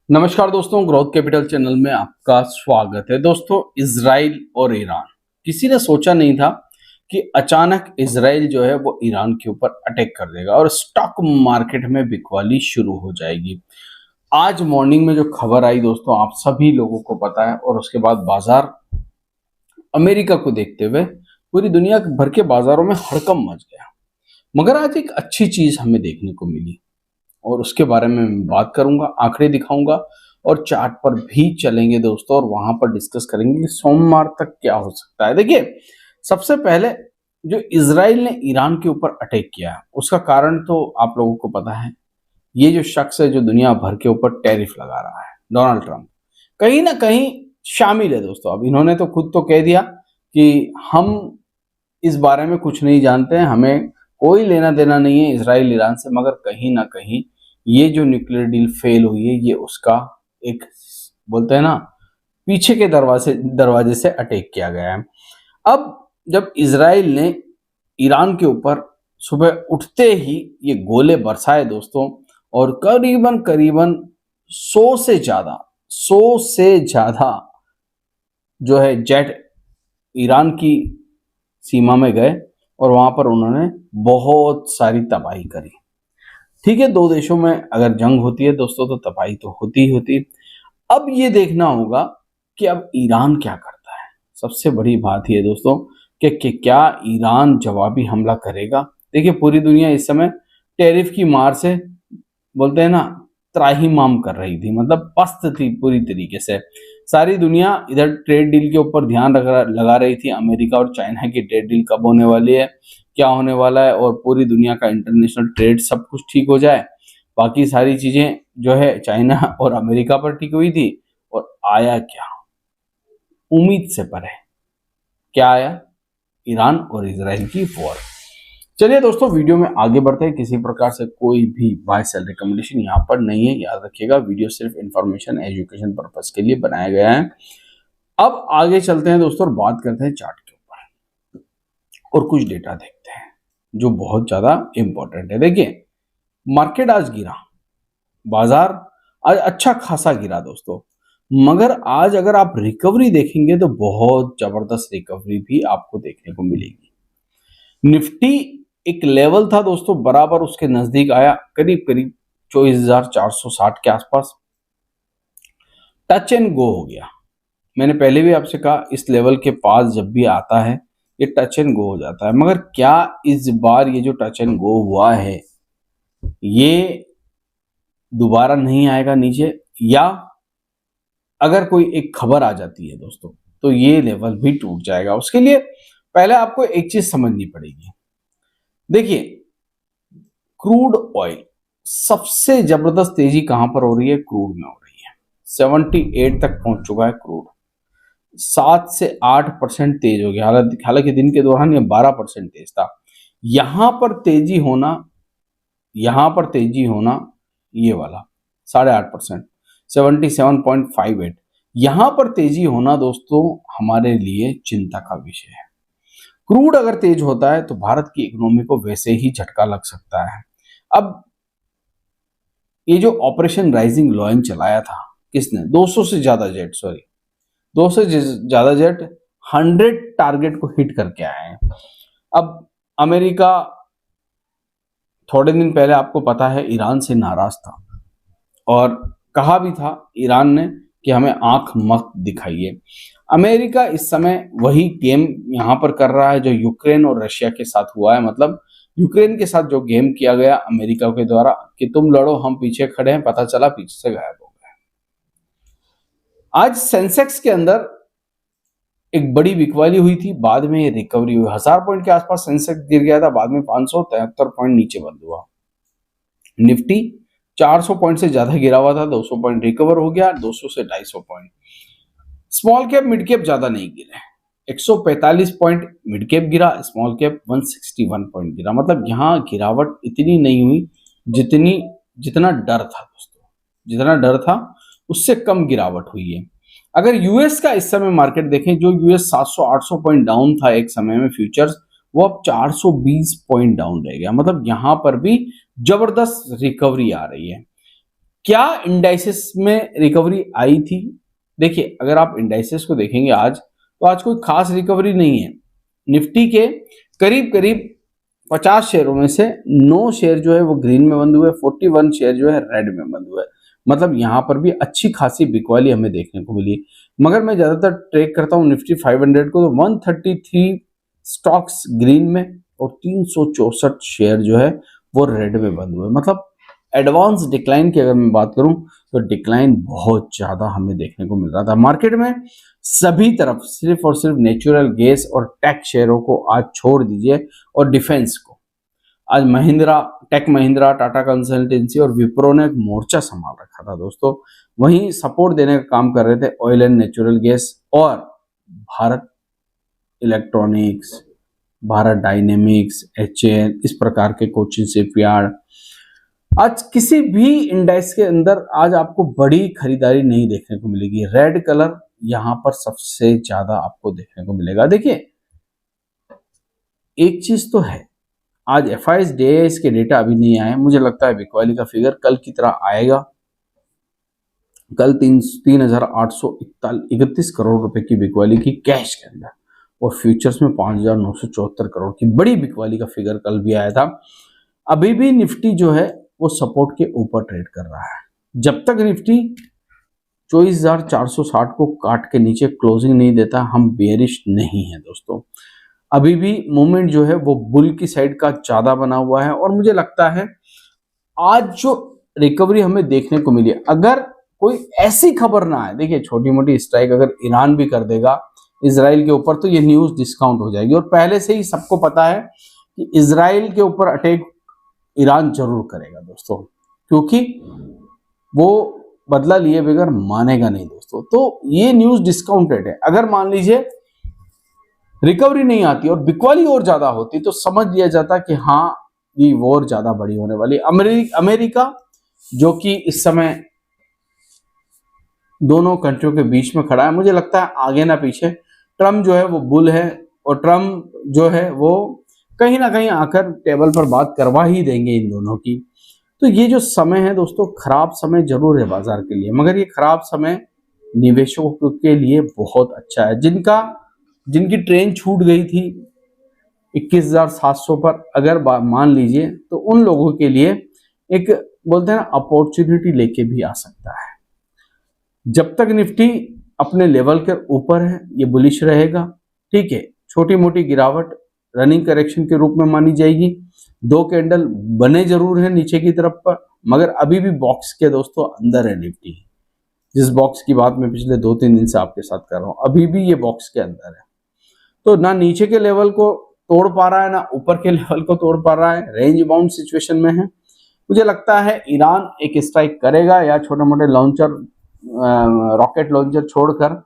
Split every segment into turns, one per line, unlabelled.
नमस्कार दोस्तों, growth capital channel में आपका स्वागत है। दोस्तों, इजराइल और ईरान, किसी ने सोचा नहीं था कि अचानक इजराइल जो है वो ईरान के ऊपर अटैक कर देगा और स्टॉक मार्केट में बिकवाली शुरू हो जाएगी। आज मॉर्निंग में जो खबर आई दोस्तों, आप सभी लोगों को पता है, और उसके बाद बाजार अमेरिका को देखते हुए पूरी दुनिया भर के बाजारों में हड़कंप मच गया। मगर आज एक अच्छी चीज हमें देखने को मिली और उसके बारे में मैं बात करूंगा, आंकड़े दिखाऊंगा और चार्ट पर भी चलेंगे दोस्तों, और वहां पर डिस्कस करेंगे कि सोमवार तक क्या हो सकता है। देखिए, सबसे पहले जो इजराइल ने ईरान के ऊपर अटैक किया है उसका कारण तो आप लोगों को पता है। ये जो शख्स है जो दुनिया भर के ऊपर टैरिफ लगा रहा है, डोनाल्ड ट्रंप, कहीं ना कहीं शामिल है दोस्तों। अब इन्होंने तो खुद तो कह दिया कि हम इस बारे में कुछ नहीं जानते हैं, हमें कोई लेना देना नहीं है इजराइल ईरान से, मगर कहीं ना कहीं ये जो न्यूक्लियर डील फेल हुई है ये उसका एक, बोलते हैं ना, पीछे के दरवाजे से अटैक किया गया है। अब जब इजराइल ने ईरान के ऊपर सुबह उठते ही ये गोले बरसाए दोस्तों, और करीबन करीबन 100 से ज्यादा जो है जेट ईरान की सीमा में गए और वहां पर उन्होंने बहुत सारी तबाही करी। ठीक है, दो देशों में अगर जंग होती है दोस्तों तो तबाही तो होती ही होती है। अब ये देखना होगा कि अब ईरान क्या करता है। सबसे बड़ी बात यह दोस्तों कि क्या ईरान जवाबी हमला करेगा। देखिए, पूरी दुनिया इस समय टैरिफ की मार से, बोलते हैं ना, त्राहिमाम कर रही थी, मतलब पस्त थी पूरी तरीके से। सारी दुनिया इधर ट्रेड डील के ऊपर ध्यान लगा रही थी। अमेरिका और चाइना की ट्रेड डील कब होने वाली है, क्या होने वाला है, और पूरी दुनिया का इंटरनेशनल ट्रेड सब कुछ ठीक हो जाए। बाकी सारी चीजें जो है चाइना और अमेरिका पर ठीक हुई थी, और आया क्या, उम्मीद से परे क्या आया, ईरान और इजराइल की वॉर। चलिए दोस्तों, वीडियो में आगे बढ़ते हैं। किसी प्रकार से कोई भी बाय सेल रिकमेंडेशन यहाँ पर नहीं है, याद रखिएगा। वीडियो सिर्फ इंफॉर्मेशन एजुकेशन पर्पस के लिए बनाया गया है। अब आगे चलते हैं दोस्तों और बात करते हैं चार्ट के ऊपर और कुछ डेटा देखते हैं जो बहुत ज्यादा इंपॉर्टेंट है। देखिए, मार्केट आज गिरा, बाजार आज अच्छा खासा गिरा दोस्तों, मगर आज अगर आप रिकवरी देखेंगे तो बहुत जबरदस्त रिकवरी भी आपको देखने को मिलेगी। निफ्टी एक लेवल था दोस्तों, बराबर उसके नजदीक आया, करीब करीब 24,460 के आसपास टच एंड गो हो गया। मैंने पहले भी आपसे कहा, इस लेवल के पास जब भी आता है ये टच एंड गो हो जाता है। मगर क्या इस बार ये जो टच एंड गो हुआ है ये दोबारा नहीं आएगा नीचे, या अगर कोई एक खबर आ जाती है दोस्तों तो ये लेवल भी टूट जाएगा। उसके लिए पहले आपको एक चीज समझनी पड़ेगी। देखिए, क्रूड ऑयल सबसे जबरदस्त तेजी कहां पर हो रही है, क्रूड में हो रही है। 78 तक पहुंच चुका है क्रूड, 7 से 8% तेज हो गया। हालांकि दिन के दौरान ये 12% तेज था। यहां पर तेजी होना, ये वाला 8.5%, 77.58, यहां पर तेजी होना दोस्तों हमारे लिए चिंता का विषय है। क्रूड अगर तेज होता है तो भारत की इकोनॉमी को वैसे ही झटका लग सकता है। अब ये जो ऑपरेशन राइजिंग लॉयन चलाया था किसने, 200 से ज्यादा जेट, 100 टारगेट को हिट करके आए हैं। अब अमेरिका थोड़े दिन पहले आपको पता है ईरान से नाराज था और कहा भी था ईरान ने कि हमें आंख मत दिखाइए। अमेरिका इस समय वही गेम यहां पर कर रहा है जो यूक्रेन और रशिया के साथ हुआ है। मतलब यूक्रेन के साथ जो गेम किया गया अमेरिका के द्वारा कि तुम लड़ो हम पीछे खड़े हैं, पता चला पीछे से गायब हो गए। आज सेंसेक्स के अंदर एक बड़ी बिकवाली हुई थी, बाद में ये रिकवरी हुई। 1000 पॉइंट के आसपास सेंसेक्स गिर गया था, बाद में 573 पॉइंट नीचे बंद हुआ। निफ्टी 400 पॉइंट से ज्यादा गिरा हुआ था, 200 पॉइंट रिकवर हो गया, 200 से 250 point. Small cap mid cap ज्यादा नहीं गिरे, 145 पॉइंट मिड कैप गिरा, स्मॉल कैप 161 पॉइंट गिरा। मतलब यहां गिरावट इतनी नहीं हुई जितना डर था दोस्तों, जितना डर था उससे कम गिरावट हुई है। अगर यूएस का इस समय मार्केट देखें, जो यूएस 700-800 पॉइंट डाउन था एक समय में फ्यूचर्स, वो अब 420 पॉइंट डाउन रह गया। मतलब यहां पर भी जबरदस्त रिकवरी आ रही है। क्या इंडाइसेस में रिकवरी आई थी? देखिए, अगर आप इंडाइसेस को देखेंगे आज, तो आज कोई खास रिकवरी नहीं है। निफ्टी के करीब करीब 50 शेयरों में से 9 शेयर जो है वो ग्रीन में बंद हुए, 41 शेयर जो है रेड में बंद हुए। मतलब यहाँ पर भी अच्छी खासी बिकवाली हमें देखने को मिली। मगर मैं ज्यादातर ट्रेक करता हूँ निफ्टी 500 को, तो 133 स्टॉक्स ग्रीन में और 364 शेयर जो है वो रेड में बंद हुए। मतलब एडवांस डिक्लाइन की अगर मैं बात करूं तो डिक्लाइन बहुत ज्यादा हमें देखने को मिल रहा था मार्केट में। सभी तरफ सिर्फ और सिर्फ नेचुरल गैस और टेक शेयरों को आज छोड़ दीजिए, और डिफेंस को आज महिंद्रा, टेक महिंद्रा, टाटा कंसल्टेंसी और विप्रो ने एक मोर्चा संभाल रखा था दोस्तों। वहीं सपोर्ट देने का काम कर रहे थे ऑयल एंड नेचुरल गैस और Bharat electronics, Bharat dynamics, HAL, इस प्रकार के कोचिन शिपयार्ड। आज किसी भी इंडेक्स के अंदर आज आपको बड़ी खरीदारी नहीं देखने को मिलेगी। रेड कलर यहां पर सबसे ज्यादा आपको देखने को मिलेगा। देखिए, एक चीज तो है, आज FIS DIS के डेटा अभी नहीं आए। मुझे लगता है बिकवाली का फिगर कल की तरह आएगा। कल 3,831 करोड़ रुपए की बिकवाली की कैश के अंदर, और फ्यूचर्स में 5,974 करोड़ की बड़ी बिकवाली का फिगर कल भी आया था। अभी भी निफ्टी जो है वो सपोर्ट के ऊपर ट्रेड कर रहा है। जब तक निफ्टी 24,460 को काट के नीचे क्लोजिंग नहीं देता, हम बेयरिश नहीं है दोस्तों। अभी भी मूवमेंट जो है वो बुल की साइड का ज्यादा बना हुआ है, और मुझे लगता है आज जो रिकवरी हमें देखने को मिली, अगर कोई ऐसी खबर ना आए, देखिए छोटी मोटी स्ट्राइक अगर ईरान भी कर देगा इजराइल के ऊपर, तो ये न्यूज डिस्काउंट हो जाएगी। और पहले से ही सबको पता है कि इजराइल के ऊपर अटैक ईरान जरूर करेगा दोस्तों, क्योंकि वो बदला लिए बगैर मानेगा नहीं दोस्तों। तो ये न्यूज डिस्काउंटेड है। अगर मान लीजिए रिकवरी नहीं आती और बिकवाली और ज्यादा होती, तो समझ लिया जाता कि हाँ, ये वॉर ज्यादा बड़ी होने वाली। अमेरिका जो कि इस समय दोनों कंट्रियों के बीच में खड़ा है, मुझे लगता है आगे ना पीछे ट्रम्प जो है वो बुल है, और ट्रम्प जो है वो कहीं ना कहीं आकर टेबल पर बात करवा ही देंगे इन दोनों की। तो ये जो समय है दोस्तों, खराब समय जरूर है बाजार के लिए, मगर ये खराब समय निवेशकों के लिए बहुत अच्छा है। जिनकी ट्रेन छूट गई थी 21,700 पर, अगर मान लीजिए, तो उन लोगों के लिए एक बोलते हैं ना अपॉर्चुनिटी लेके भी आ सकता है। जब तक निफ्टी अपने लेवल के ऊपर है, ये बुलिश रहेगा। ठीक है, छोटी मोटी गिरावट रनिंग करेक्शन के रूप में मानी जाएगी। 2 कैंडल बने जरूर है नीचे की तरफ पर, मगर अभी भी बॉक्स के दोस्तों अंदर है निफ्टी। जिस बॉक्स की बात मैं पिछले 2-3 दिन से आपके साथ कर रहा हूं, अभी भी ये बॉक्स के अंदर है। तो ना नीचे के लेवल को तोड़ पा रहा है, ना ऊपर के लेवल को तोड़ पा रहा है, रेंज बाउंड सिचुएशन में है। मुझे लगता है ईरान एक स्ट्राइक करेगा, या छोटे मोटे लॉन्चर, रॉकेट लॉन्चर छोड़कर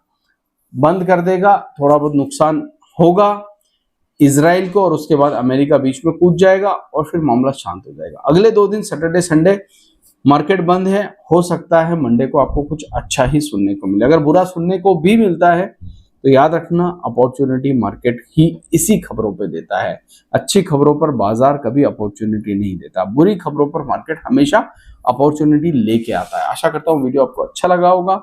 बंद कर देगा। थोड़ा बहुत नुकसान होगा इजराइल को, और उसके बाद अमेरिका बीच में कूद जाएगा, और फिर मामला शांत हो जाएगा। अगले 2 दिन सैटरडे संडे मार्केट बंद है, हो सकता है मंडे को आपको कुछ अच्छा ही सुनने को मिले। अगर बुरा सुनने को भी मिलता है तो याद रखना, अपॉर्चुनिटी मार्केट ही इसी खबरों पे देता है। अच्छी खबरों पर बाजार कभी अपॉर्चुनिटी नहीं देता, बुरी खबरों पर मार्केट हमेशा अपॉर्चुनिटी लेके आता है। आशा करता हूँ वीडियो आपको अच्छा लगा होगा।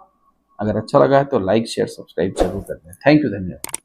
अगर अच्छा लगा है तो लाइक, शेयर, सब्सक्राइब जरूर कर दें। थैंक यू, धन्यवाद।